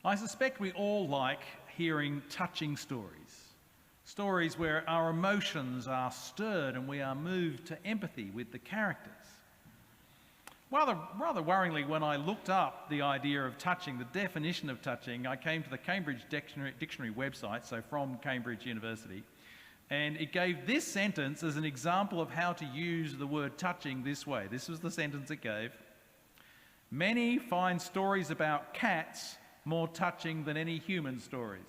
I suspect we all like hearing touching stories. Stories where our emotions are stirred and we are moved to empathy with the characters. Rather worryingly, when I looked up the idea of touching, the definition of touching, I came to the Cambridge Dictionary website, so from Cambridge University, and it gave this sentence as an example of how to use the word touching this way. This was the sentence it gave. Many find stories about cats more touching than any human stories.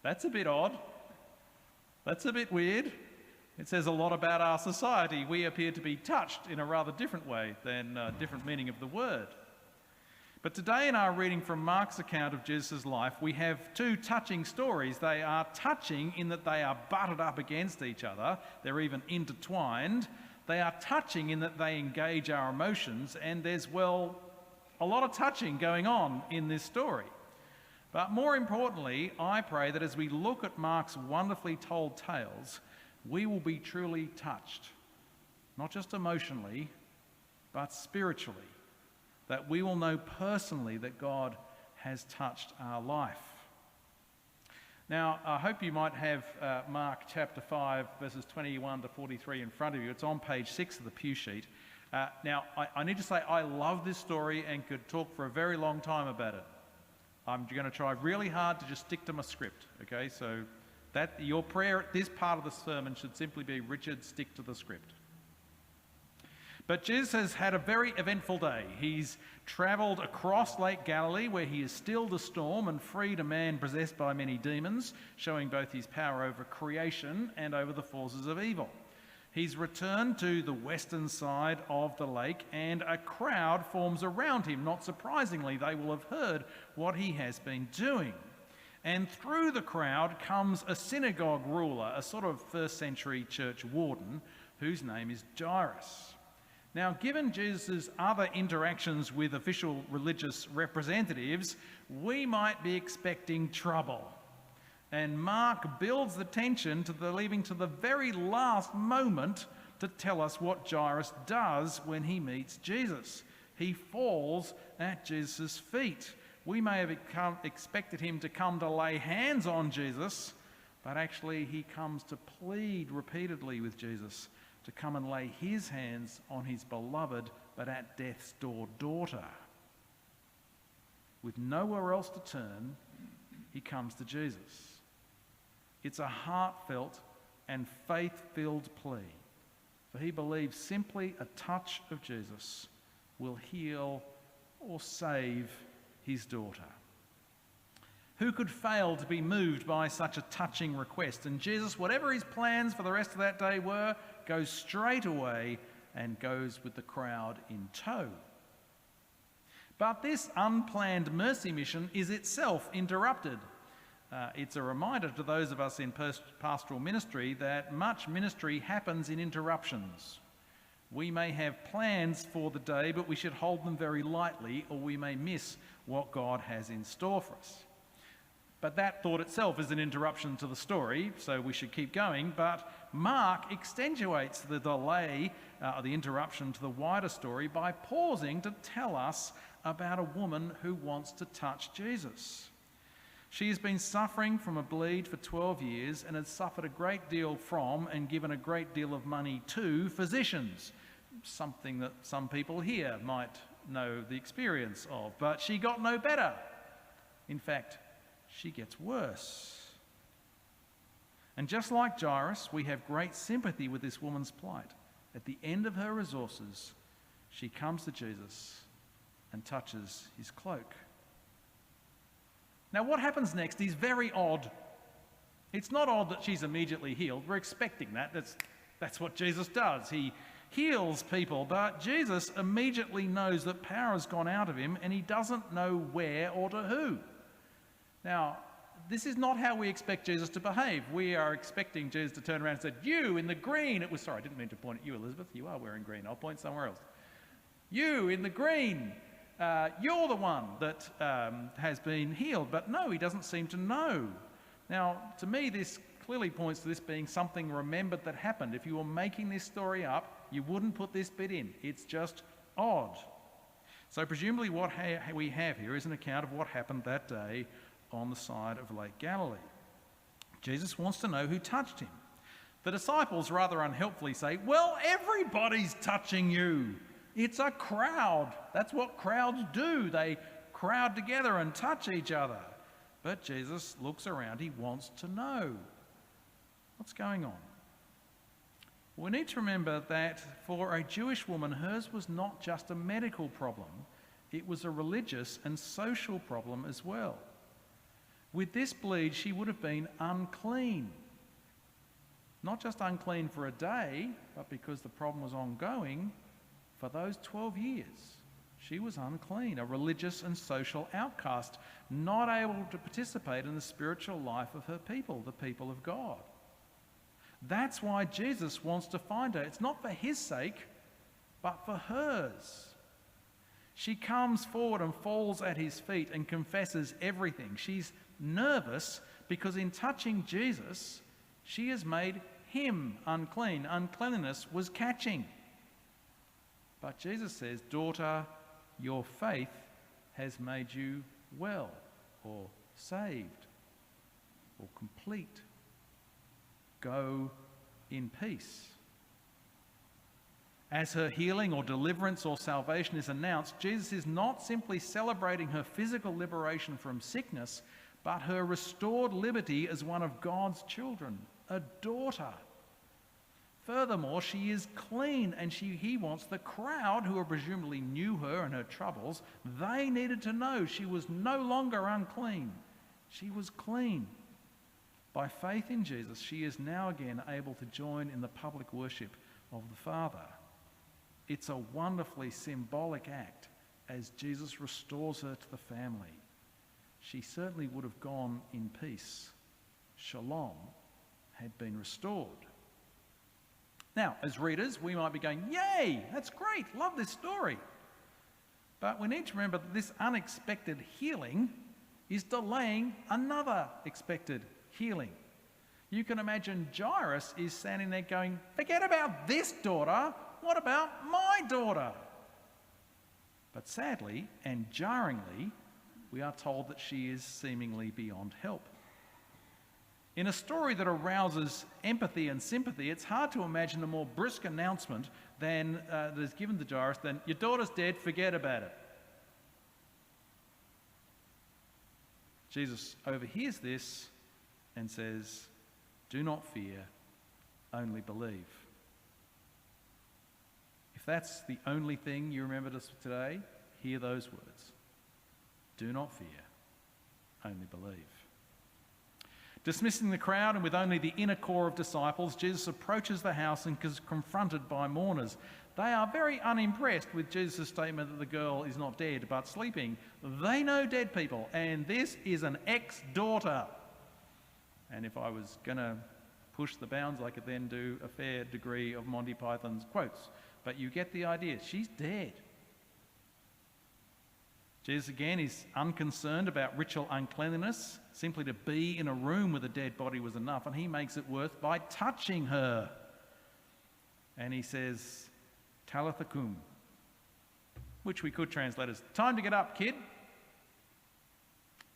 That's a bit odd. That's a bit weird. It says a lot about our society. We appear to be touched in a rather different way than a different meaning of the word. But today in our reading from Mark's account of Jesus' life, we have two touching stories. They are touching in that they are butted up against each other. They're even intertwined. They are touching in that they engage our emotions, and there's, well, a lot of touching going on in this story. But more importantly, I pray that as we look at Mark's wonderfully told tales, we will be truly touched, not just emotionally, but spiritually, that we will know personally that God has touched our life. Now, I hope you might have Mark chapter 5, verses 21 to 43 in front of you. It's on page 6 of the pew sheet. Now, I need to say I love this story and could talk for a very long time about it. I'm going to try really hard to just stick to my script, okay? So that your prayer at this part of the sermon should simply be, Richard, stick to the script. But Jesus has had a very eventful day. He's travelled across Lake Galilee, where he has stilled a storm and freed a man possessed by many demons, showing both his power over creation and over the forces of evil. He's returned to the western side of the lake, and a crowd forms around him. Not surprisingly, they will have heard what he has been doing. And through the crowd comes a synagogue ruler, a sort of first century church warden, whose name is Jairus. Now, given Jesus' other interactions with official religious representatives, we might be expecting trouble. And Mark builds the tension leaving to the very last moment to tell us what Jairus does when he meets Jesus. He falls at Jesus' feet. We may have expected him to come to lay hands on Jesus, but actually he comes to plead repeatedly with Jesus to come and lay his hands on his beloved but at death's door daughter. With nowhere else to turn, he comes to Jesus. It's a heartfelt and faith-filled plea, for he believes simply a touch of Jesus will heal or save his daughter. Who could fail to be moved by such a touching request? And Jesus, whatever his plans for the rest of that day were, goes straight away and goes with the crowd in tow. But this unplanned mercy mission is itself interrupted. It's a reminder to those of us in pastoral ministry that much ministry happens in interruptions. We may have plans for the day, but we should hold them very lightly, or we may miss what God has in store for us. But that thought itself is an interruption to the story, so we should keep going. But Mark accentuates the delay, the interruption to the wider story by pausing to tell us about a woman who wants to touch Jesus. She has been suffering from a bleed for 12 years and has suffered a great deal from and given a great deal of money to physicians, something that some people here might know the experience of. But she got no better. In fact, she gets worse. And just like Jairus, we have great sympathy with this woman's plight. At the end of her resources, she comes to Jesus and touches his cloak. Now, what happens next is very odd. It's not odd that she's immediately healed. We're expecting that. That's what Jesus does. He heals people, but Jesus immediately knows that power has gone out of him and he doesn't know where or to who. Now, this is not how we expect Jesus to behave. We are expecting Jesus to turn around and say, you in the green. Sorry, I didn't mean to point at you, Elizabeth. You are wearing green. I'll point somewhere else. You in the green. You're the one that has been healed. But no, he doesn't seem to know. Now, to me, this clearly points to this being something remembered that happened. If you were making this story up, you wouldn't put this bit in. It's just odd. So presumably what we have here is an account of what happened that day on the side of Lake Galilee. Jesus wants to know who touched him. The disciples rather unhelpfully say, well, everybody's touching you. It's a crowd. That's what crowds do. They crowd together and touch each other. But Jesus looks around. He wants to know what's going on. We need to remember that for a Jewish woman, hers was not just a medical problem. It was a religious and social problem as well. With this bleed, she would have been unclean. Not just unclean for a day, but because the problem was ongoing, for those 12 years. She was unclean, a religious and social outcast, not able to participate in the spiritual life of her people, the people of God. That's why Jesus wants to find her. It's not for his sake, but for hers. She comes forward and falls at his feet and confesses everything. She's nervous because in touching Jesus, she has made him unclean. Uncleanliness was catching. But Jesus says, daughter, your faith has made you well, or saved, or complete. Go in peace. As her healing or deliverance or salvation is announced, Jesus is not simply celebrating her physical liberation from sickness, but her restored liberty as one of God's children, a daughter. Furthermore, she is clean, and he wants the crowd, who presumably knew her and her troubles, they needed to know she was no longer unclean. She was clean. By faith in Jesus, she is now again able to join in the public worship of the Father. It's a wonderfully symbolic act as Jesus restores her to the family. She certainly would have gone in peace. Shalom had been restored. Now, as readers, we might be going, yay, that's great, love this story. But we need to remember that this unexpected healing is delaying another expected healing. You can imagine Jairus is standing there going, forget about this daughter, what about my daughter? But sadly and jarringly, we are told that she is seemingly beyond help. In a story that arouses empathy and sympathy, it's hard to imagine a more brisk announcement than that is given to Jairus than, your daughter's dead, forget about it. Jesus overhears this and says, do not fear, only believe. If that's the only thing you remember today, hear those words. Do not fear, only believe. Dismissing the crowd and with only the inner core of disciples, Jesus approaches the house and is confronted by mourners. They are very unimpressed with Jesus' statement that the girl is not dead but sleeping. They know dead people, and this is an ex-daughter. And if I was going to push the bounds, I could then do a fair degree of Monty Python's quotes. But you get the idea. She's dead. Jesus again is unconcerned about ritual uncleanliness. Simply to be in a room with a dead body was enough, and he makes it worse by touching her. And he says, Talitha cum, which we could translate as, time to get up, kid.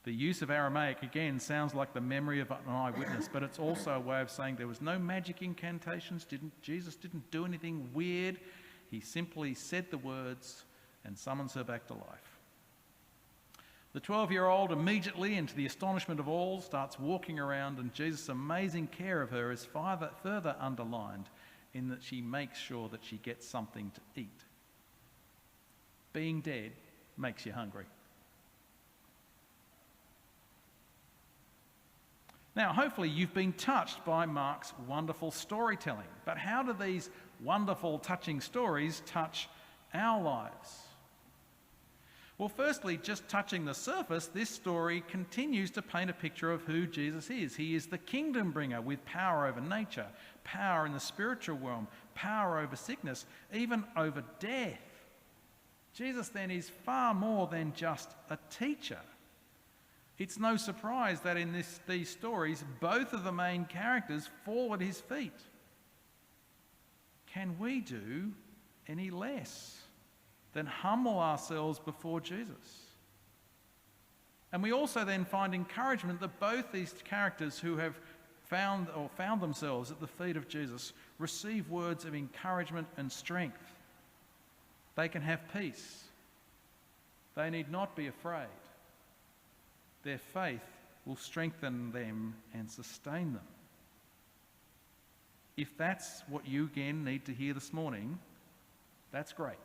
The use of Aramaic, again, sounds like the memory of an eyewitness, but it's also a way of saying there was no magic incantations. Jesus didn't do anything weird. He simply said the words and summons her back to life. The 12-year-old immediately, and to the astonishment of all, starts walking around, and Jesus' amazing care of her is further underlined in that she makes sure that she gets something to eat. Being dead makes you hungry. Now, hopefully you've been touched by Mark's wonderful storytelling. But how do these wonderful, touching stories touch our lives? Well, firstly, just touching the surface, this story continues to paint a picture of who Jesus is. He is the kingdom bringer with power over nature, power in the spiritual realm, power over sickness, even over death. Jesus then is far more than just a teacher. It's no surprise that in these stories, both of the main characters fall at his feet. Can we do any less then humble ourselves before Jesus. And we also then find encouragement that both these characters who have found themselves at the feet of Jesus receive words of encouragement and strength. They can have peace. They need not be afraid. Their faith will strengthen them and sustain them. If that's what you again need to hear this morning, that's great.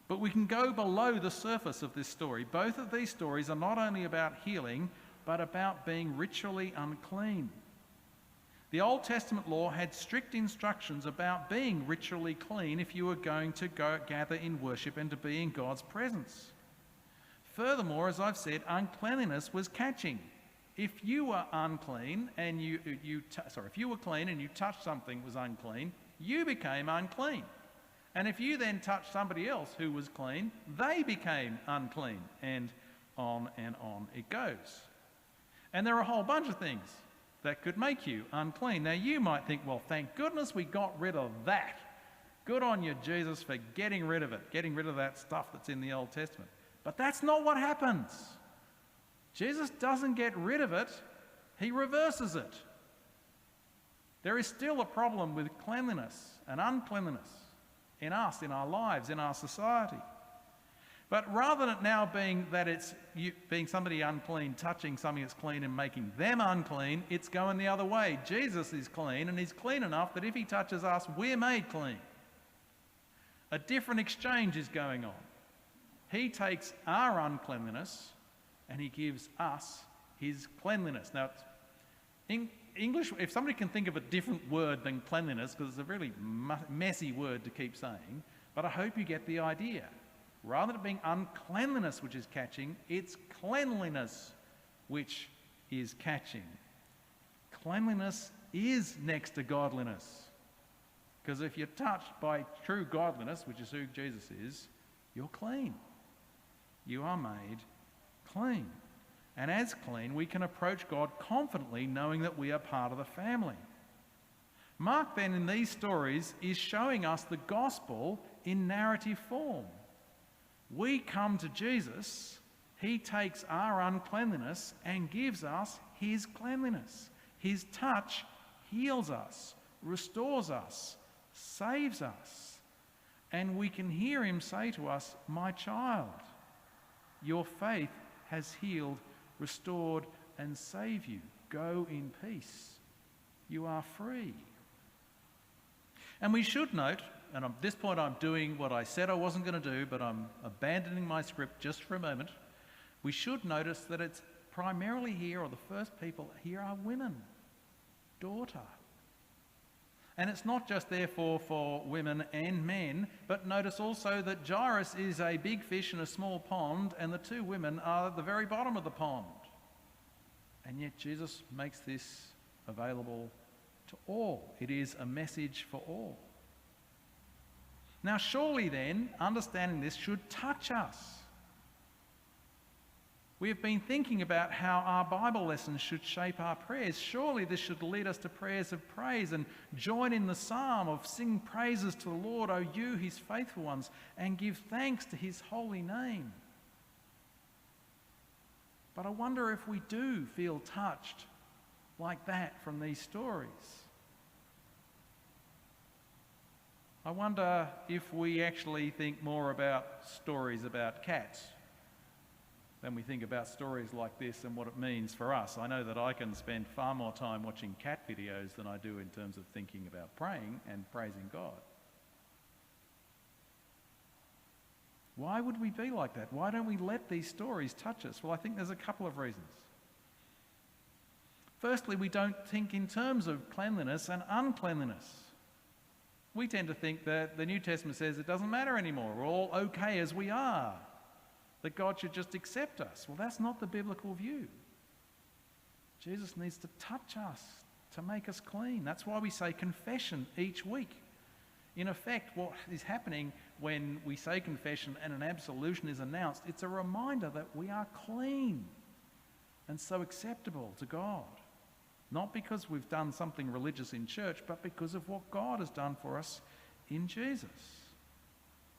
But we can go below the surface of this story. Both of these stories are not only about healing, but about being ritually unclean. The Old Testament law had strict instructions about being ritually clean if you were going to gather in worship and to be in God's presence. Furthermore, as I've said, uncleanliness was catching. If you were unclean and if you were clean and you touched something that was unclean, you became unclean. And if you then touched somebody else who was clean, they became unclean, and on it goes. And there are a whole bunch of things that could make you unclean. Now you might think, well, thank goodness we got rid of that. Good on you, Jesus, for getting rid of it, getting rid of that stuff that's in the Old Testament. But that's not what happens. Jesus doesn't get rid of it, he reverses it. There is still a problem with cleanliness and uncleanliness in us, in our lives, in our society. But rather than it now being that it's you, being somebody unclean, touching something that's clean and making them unclean, it's going the other way. Jesus is clean, and he's clean enough that if he touches us, we're made clean. A different exchange is going on. He takes our uncleanliness and he gives us his cleanliness. Now, in English, if somebody can think of a different word than cleanliness, because it's a really messy word to keep saying, but I hope you get the idea. Rather than it being uncleanliness which is catching, it's cleanliness which is catching. Cleanliness is next to godliness. Because if you're touched by true godliness, which is who Jesus is, you're clean. You are made clean. And as clean, we can approach God confidently, knowing that we are part of the family. Mark then in these stories is showing us the gospel in narrative form. We come to Jesus, he takes our uncleanliness and gives us his cleanliness. His touch heals us, restores us, saves us. And we can hear him say to us, "My child, your faith has healed, restored, and saved you. Go in peace. You are free." And we should note, and at this point I'm doing what I said I wasn't going to do, but I'm abandoning my script just for a moment. We should notice that it's primarily here, or the first people here are women, daughter. And it's not just therefore for women and men, but notice also that Jairus is a big fish in a small pond, and the two women are at the very bottom of the pond. And yet Jesus makes this available to all. It is a message for all. Now surely then, understanding this should touch us. We have been thinking about how our Bible lessons should shape our prayers. Surely this should lead us to prayers of praise and join in the psalm of sing praises to the Lord, O you, his faithful ones, and give thanks to his holy name. But I wonder if we do feel touched like that from these stories. I wonder if we actually think more about stories about cats than we think about stories like this and what it means for us. I know that I can spend far more time watching cat videos than I do in terms of thinking about praying and praising God. Why would we be like that? Why don't we let these stories touch us? Well, I think there's a couple of reasons. Firstly, we don't think in terms of cleanliness and uncleanliness. We tend to think that the New Testament says it doesn't matter anymore. We're all okay as we are. That God should just accept us. Well, that's not the biblical view. Jesus needs to touch us to make us clean. That's why we say confession each week. In effect, what is happening when we say confession and an absolution is announced, it's a reminder that we are clean and so acceptable to God. Not because we've done something religious in church, but because of what God has done for us in Jesus.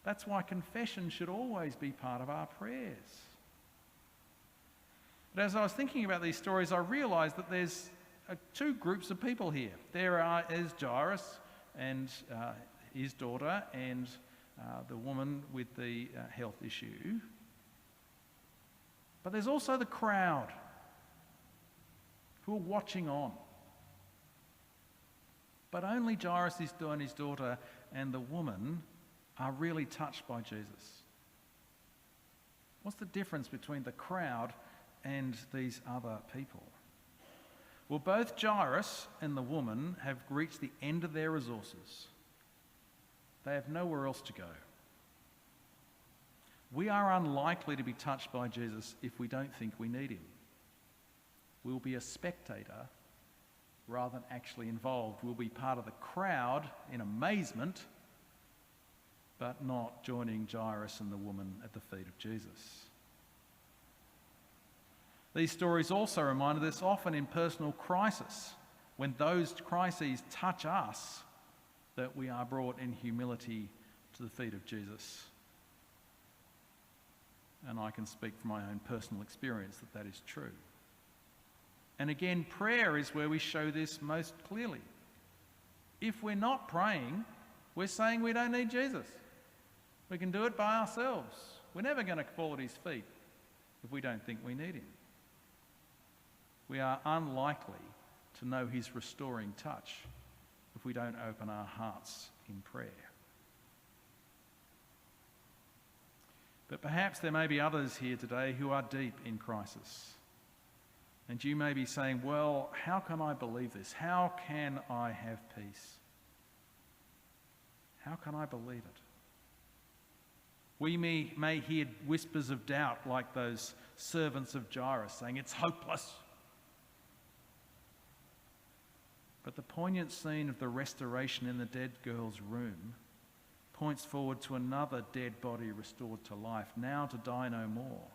That's why confession should always be part of our prayers. But as I was thinking about these stories, I realised that there's two groups of people here. There is Jairus and his daughter and the woman with the health issue. But there's also the crowd who are watching on. But only Jairus, and his daughter, and the woman are really touched by Jesus. What's the difference between the crowd and these other people? Well, both Jairus and the woman have reached the end of their resources. They have nowhere else to go. We are unlikely to be touched by Jesus if we don't think we need him. We'll be a spectator rather than actually involved. We'll be part of the crowd in amazement, but not joining Jairus and the woman at the feet of Jesus. These stories also remind us often in personal crisis, when those crises touch us, that we are brought in humility to the feet of Jesus. And I can speak from my own personal experience that that is true. And again, prayer is where we show this most clearly. If we're not praying, we're saying we don't need Jesus. We can do it by ourselves. We're never going to fall at his feet if we don't think we need him. We are unlikely to know his restoring touch if we don't open our hearts in prayer. But perhaps there may be others here today who are deep in crisis. And you may be saying, well, how can I believe this? How can I have peace? How can I believe it? We may hear whispers of doubt like those servants of Jairus saying, it's hopeless. But the poignant scene of the restoration in the dead girl's room points forward to another dead body restored to life, now to die no more.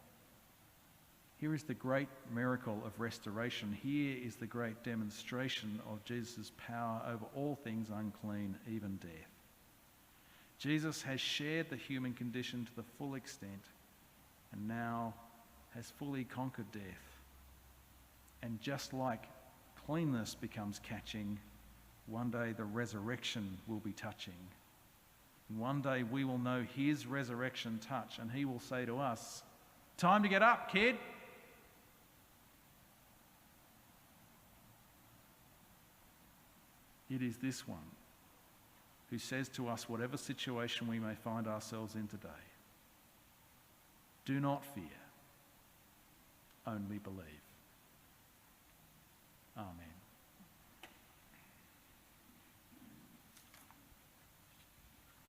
Here is the great miracle of restoration. Here is the great demonstration of Jesus' power over all things unclean, even death. Jesus has shared the human condition to the full extent and now has fully conquered death. And just like cleanness becomes catching, one day the resurrection will be touching. And one day we will know his resurrection touch, and he will say to us, time to get up, kid. It is this one who says to us, whatever situation we may find ourselves in today, do not fear, only believe.